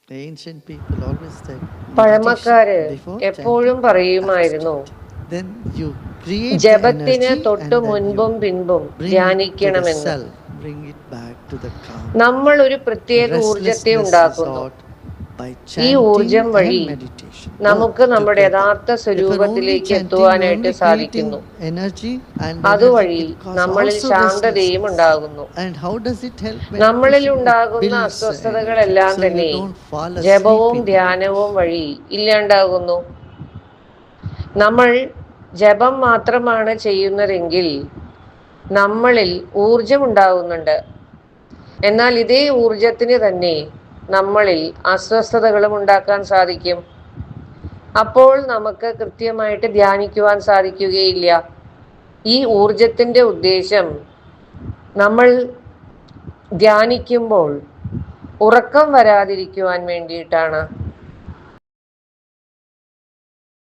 The ancient people always said meditation പഴമക്കാര് before എപ്പോഴും chanting and after പറയുമായിരുന്നു, chanting. Then you create the ജപത്തിന് energy തൊട്ടു and then you മുൻപും പിൻപും bring it to the ധ്യാനിക്കണമെന്ന്. self, bring it back to the calm. നമ്മൾ ഒരു പ്രത്യേക ഊർജത്തെ Restlessness is ഉണ്ടാക്കുന്നു. out by ഈ chanting ഊർജം and വഴി meditation, both നമുക്ക് നമ്മുടെ together. യഥാർത്ഥ If you're only സ്വരൂപത്തിലേക്ക് chanting, you're എത്തുവാനായിട്ട് only creating സാധിക്കുന്നു. energy, and energy അതുവഴി can cause നമ്മളിൽ also ശാന്തതയും restlessness. ഉണ്ടാകുന്നു. And how does it help നമ്മളിൽ meditation? It ഉണ്ടാകുന്ന builds energy, അസ്വസ്ഥതകളെല്ലാം so you തന്നെ don't fall asleep ജപവും in ധ്യാനവും meditation. വഴി ഇല്ലാണ്ടാകുന്നു. നമ്മൾ ജപം മാത്രമാണ് ചെയ്യുന്നതെങ്കിൽ നമ്മളിൽ ഊർജം ഉണ്ടാകുന്നുണ്ട്. എന്നാൽ ഇതേ ഊർജത്തിന് തന്നെ നമ്മളിൽ അസ്വസ്ഥതകളും ഉണ്ടാക്കാൻ സാധിക്കും. അപ്പോൾ നമുക്ക് കൃത്യമായിട്ട് ധ്യാനിക്കുവാൻ സാധിക്കുകയില്ല. ഈ ഊർജത്തിൻ്റെ ഉദ്ദേശം നമ്മൾ ധ്യാനിക്കുമ്പോൾ ഉറക്കം വരാതിരിക്കുവാൻ വേണ്ടിയിട്ടാണ്.